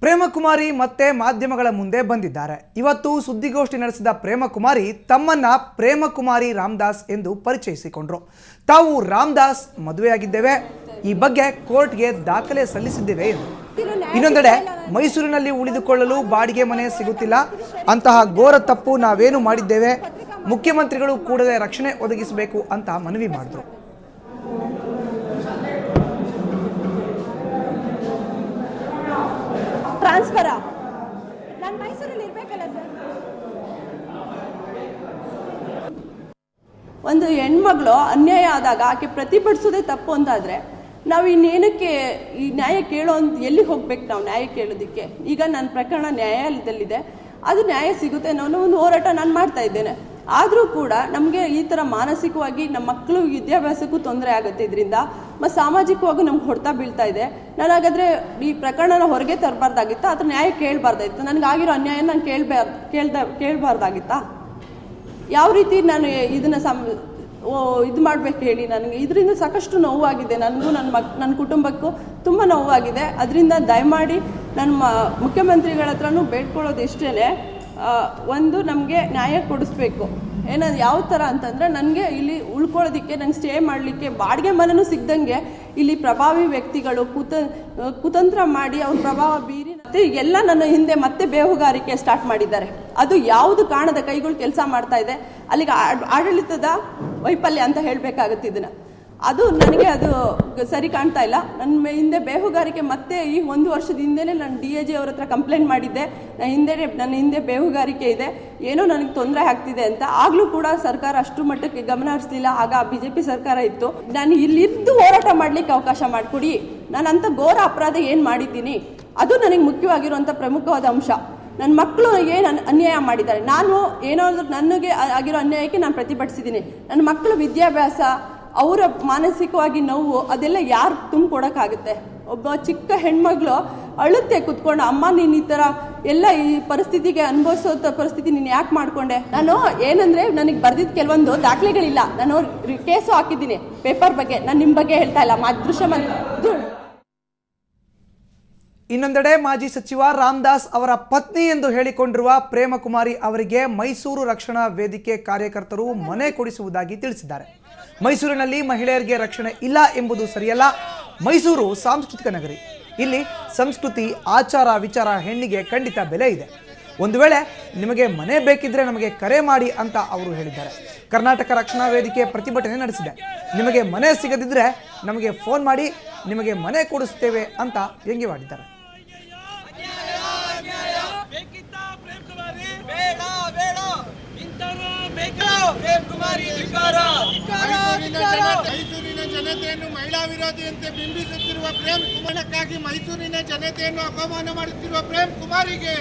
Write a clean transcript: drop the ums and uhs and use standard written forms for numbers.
ಪ್ರೇಮಕುಮಾರಿ ಮತ್ತೆ ಮಾಧ್ಯಮಗಳ ಮುಂದೆ ಬಂದಿದ್ದಾರೆ. ಇವತ್ತು ಸುದ್ದಿಗೋಷ್ಠಿ ನಡೆಸಿದ ಪ್ರೇಮಕುಮಾರಿ ತಮ್ಮನ್ನ ಪ್ರೇಮಕುಮಾರಿ ರಾಮದಾಸ್ ಎಂದು ಪರಿಚಯಿಸಿಕೊಂಡರು. ತಾವು ರಾಮದಾಸ್ ಮದುವೆಯಾಗಿದ್ದೇವೆ, ಈ ಬಗ್ಗೆ ಕೋರ್ಟ್ಗೆ ದಾಖಲೆ ಸಲ್ಲಿಸಿದ್ದೇವೆ ಎಂದು. ಇನ್ನೊಂದೆಡೆ ಮೈಸೂರಿನಲ್ಲಿ ಉಳಿದುಕೊಳ್ಳಲು ಬಾಡಿಗೆ ಮನೆ ಸಿಗುತ್ತಿಲ್ಲ, ಅಂತಹ ಘೋರ ತಪ್ಪು ನಾವೇನು ಮಾಡಿದ್ದೇವೆ, ಮುಖ್ಯಮಂತ್ರಿಗಳು ಕೂಡಲೇ ರಕ್ಷಣೆ ಒದಗಿಸಬೇಕು ಅಂತ ಮನವಿ ಮಾಡಿದ್ರು. ಟ್ರಾನ್ಸ್ಫರ್ ನಾನು ಮೈಸೂರಲ್ಲಿ ಇರಬೇಕಲ್ಲ ಸರ್. ಒಂದು ಹೆಣ್ಮಗಳು ಅನ್ಯಾಯ ಆದಾಗ ಆಕೆ ಪ್ರತಿಭಟಿಸೋದೇ ತಪ್ಪು ಅಂತಾದರೆ ನಾವು ಇನ್ನೇನಕ್ಕೆ ಈ ನ್ಯಾಯ ಕೇಳೋ ಅಂತ ಎಲ್ಲಿ ಹೋಗ್ಬೇಕು? ನಾವು ನ್ಯಾಯ ಕೇಳೋದಕ್ಕೆ ಈಗ ನನ್ನ ಪ್ರಕರಣ ನ್ಯಾಯಾಲಯದಲ್ಲಿದೆ, ಅದು ನ್ಯಾಯ ಸಿಗುತ್ತೆ ಅನ್ನೋ ಒಂದು ಹೋರಾಟ ನಾನು ಮಾಡ್ತಾ ಇದ್ದೇನೆ. ಆದರೂ ಕೂಡ ನಮಗೆ ಈ ಥರ ಮಾನಸಿಕವಾಗಿ ನಮ್ಮ ಮಕ್ಕಳು ವಿದ್ಯಾಭ್ಯಾಸಕ್ಕೂ ತೊಂದರೆ ಆಗುತ್ತೆ ಇದರಿಂದ, ಮತ್ತು ಸಾಮಾಜಿಕವಾಗೂ ನಮ್ಗೆ ಹೊಡೆತ ಬೀಳ್ತಾ ಇದೆ. ನಾನು ಹಾಗಾದರೆ ಈ ಪ್ರಕರಣನ ಹೊರಗೆ ತರಬಾರ್ದಾಗಿತ್ತಾ ಅಥವಾ ನ್ಯಾಯ ಕೇಳಬಾರ್ದಾಗಿತ್ತು? ನನಗಾಗಿರೋ ಅನ್ಯಾಯ ನಾನು ಕೇಳಬಾರ್ದಾಗಿತ್ತಾ? ಯಾವ ರೀತಿ ನಾನು ಇದನ್ನು ಇದು ಮಾಡಬೇಕು ಹೇಳಿ? ನನಗೆ ಇದರಿಂದ ಸಾಕಷ್ಟು ನೋವಾಗಿದೆ, ನನಗೂ ನನ್ನ ಕುಟುಂಬಕ್ಕೂ ತುಂಬ ನೋವಾಗಿದೆ. ಅದರಿಂದ ದಯಮಾಡಿ ನನ್ನ ಮುಖ್ಯಮಂತ್ರಿಗಳ ಹತ್ರನೂ ಬೇಡ್ಕೊಳ್ಳೋದು ಇಷ್ಟೇ, ಒಂದು ನಮಗೆ ನ್ಯಾಯ ಕೊಡಿಸ್ಬೇಕು. ಏನದು ಯಾವ ಥರ ಅಂತಂದರೆ, ನನಗೆ ಇಲ್ಲಿ ಉಳ್ಕೊಳ್ಳೋದಕ್ಕೆ, ನಂಗೆ ಸ್ಟೇ ಮಾಡಲಿಕ್ಕೆ ಬಾಡಿಗೆ ಮನೆಯೂ ಸಿಗ್ದಂಗೆ ಇಲ್ಲಿ ಪ್ರಭಾವಿ ವ್ಯಕ್ತಿಗಳು ಕುತಂತ್ರ ಮಾಡಿ ಅವ್ರ ಪ್ರಭಾವ ಬೀರಿ ಮತ್ತೆ ಈಗೆಲ್ಲ ನನ್ನ ಹಿಂದೆ ಮತ್ತೆ ಬೇಹುಗಾರಿಕೆ ಸ್ಟಾರ್ಟ್ ಮಾಡಿದ್ದಾರೆ. ಅದು ಯಾವುದು ಕಾಣದ ಕೈಗಳು ಕೆಲಸ ಮಾಡ್ತಾ ಇದೆ. ಅಲ್ಲಿಗೆ ಆಡಳಿತದ ವೈಫಲ್ಯ ಅಂತ ಹೇಳಬೇಕಾಗುತ್ತೆ ಇದನ್ನು. ಅದು ನನಗೆ ಅದು ಸರಿ ಕಾಣ್ತಾ ಇಲ್ಲ. ನನ್ನ ಹಿಂದೆ ಬೇಹುಗಾರಿಕೆ ಮತ್ತೆ ಈ 1 ವರ್ಷದ ಹಿಂದೆನೇ ನಾನು DIG ಅವ್ರ ಹತ್ರ ಕಂಪ್ಲೇಂಟ್ ಮಾಡಿದ್ದೆ, ನನ್ನ ಹಿಂದೆ ಬೇಹುಗಾರಿಕೆ ಇದೆ, ಏನೋ ನನಗೆ ತೊಂದರೆ ಆಗ್ತಿದೆ ಅಂತ. ಆಗಲೂ ಕೂಡ ಸರ್ಕಾರ ಅಷ್ಟು ಮಟ್ಟಕ್ಕೆ ಗಮನ ಹರಿಸಲಿಲ್ಲ. ಆಗ BJP ಸರ್ಕಾರ ಇತ್ತು. ನಾನು ಇಲ್ಲಿದ್ದು ಹೋರಾಟ ಮಾಡಲಿಕ್ಕೆ ಅವಕಾಶ ಮಾಡಿಕೊಡಿ. ನಾನು ಅಂಥ ಘೋರ ಅಪರಾಧ ಏನು ಮಾಡಿದ್ದೀನಿ ಅದು ನನಗೆ ಮುಖ್ಯವಾಗಿರುವಂಥ ಪ್ರಮುಖವಾದ ಅಂಶ. ನನ್ನ ಮಕ್ಕಳು ಏನು ಅನ್ಯಾಯ ಮಾಡಿದ್ದಾರೆ, ನಾನು ಏನಾದರೂ ನನಗೆ ಆಗಿರೋ ಅನ್ಯಾಯಕ್ಕೆ ನಾನು ಪ್ರತಿಭಟಿಸಿದ್ದೀನಿ. ನನ್ನ ಮಕ್ಕಳು ವಿದ್ಯಾಭ್ಯಾಸ, ಅವರ ಮಾನಸಿಕವಾಗಿ ನೋವು, ಅದೆಲ್ಲ ಯಾರು ತುಂಬಿಕೊಡೋಕ್ಕಾಗುತ್ತೆ? ಒಬ್ಬ ಚಿಕ್ಕ ಹೆಣ್ಮಗಳು ಅಳುತ್ತೆ ಕುತ್ಕೊಂಡು, ಅಮ್ಮ ನೀನು ಈ ಥರ ಎಲ್ಲ ಈ ಪರಿಸ್ಥಿತಿಗೆ ಅನುಭವಿಸೋ ಪರಿಸ್ಥಿತಿ ನೀನು ಯಾಕೆ ಮಾಡಿಕೊಂಡೆ? ನಾನು ಏನಂದರೆ, ನನಗೆ ಬರೆದಿದ್ದು ಕೆಲವೊಂದು ದಾಖಲೆಗಳಿಲ್ಲ. ನಾನು ಕೇಸು ಹಾಕಿದ್ದೀನಿ ಪೇಪರ್ ಬಗ್ಗೆ, ನಾನು ನಿಮ್ಮ ಬಗ್ಗೆ ಹೇಳ್ತಾ ಇಲ್ಲ. ಇನ್ನೊಂದೆಡೆ ಮಾಜಿ ಸಚಿವ ರಾಮದಾಸ್ ಅವರ ಪತ್ನಿ ಎಂದು ಹೇಳಿಕೊಂಡಿರುವ ಪ್ರೇಮಕುಮಾರಿ ಅವರಿಗೆ ಮೈಸೂರು ರಕ್ಷಣಾ ವೇದಿಕೆ ಕಾರ್ಯಕರ್ತರು ಮನೆ ಕೊಡಿಸುವುದಾಗಿ ತಿಳಿಸಿದ್ದಾರೆ. ಮೈಸೂರಿನಲ್ಲಿ ಮಹಿಳೆಯರಿಗೆ ರಕ್ಷಣೆ ಇಲ್ಲ ಎಂಬುದು ಸರಿಯಲ್ಲ. ಮೈಸೂರು ಸಾಂಸ್ಕೃತಿಕ ನಗರಿ, ಇಲ್ಲಿ ಸಂಸ್ಕೃತಿ, ಆಚಾರ ವಿಚಾರ ಹೆಣ್ಣಿಗೆ ಖಂಡಿತ ಬೆಲೆ ಇದೆ. ಒಂದು ವೇಳೆ ನಿಮಗೆ ಮನೆ ಬೇಕಿದ್ರೆ ನಮಗೆ ಕರೆ ಮಾಡಿ ಅಂತ ಅವರು ಹೇಳಿದ್ದಾರೆ. ಕರ್ನಾಟಕ ರಕ್ಷಣಾ ವೇದಿಕೆ ಪ್ರತಿಭಟನೆ ನಡೆಸಿದೆ. ನಿಮಗೆ ಮನೆ ಸಿಗದಿದ್ರೆ ನಮಗೆ ಫೋನ್ ಮಾಡಿ, ನಿಮಗೆ ಮನೆ ಕೊಡಿಸ್ತೇವೆ ಅಂತ ವ್ಯಂಗ್ಯವಾಡಿದ್ದಾರೆ. ಮೈಸೂರಿನ ಜನತೆಯನ್ನು ಮಹಿಳಾ ವಿರೋಧಿಯಂತೆ ಬಿಂಬಿಸುತ್ತಿರುವ ಪ್ರೇಮ್ ಕುಮಾರಕ್ಕಾಗಿ ಮೈಸೂರಿನ ಜನತೆಯನ್ನು ಅಪಮಾನ ಮಾಡುತ್ತಿರುವ ಪ್ರೇಮ್ ಕುಮಾರಿಗೆ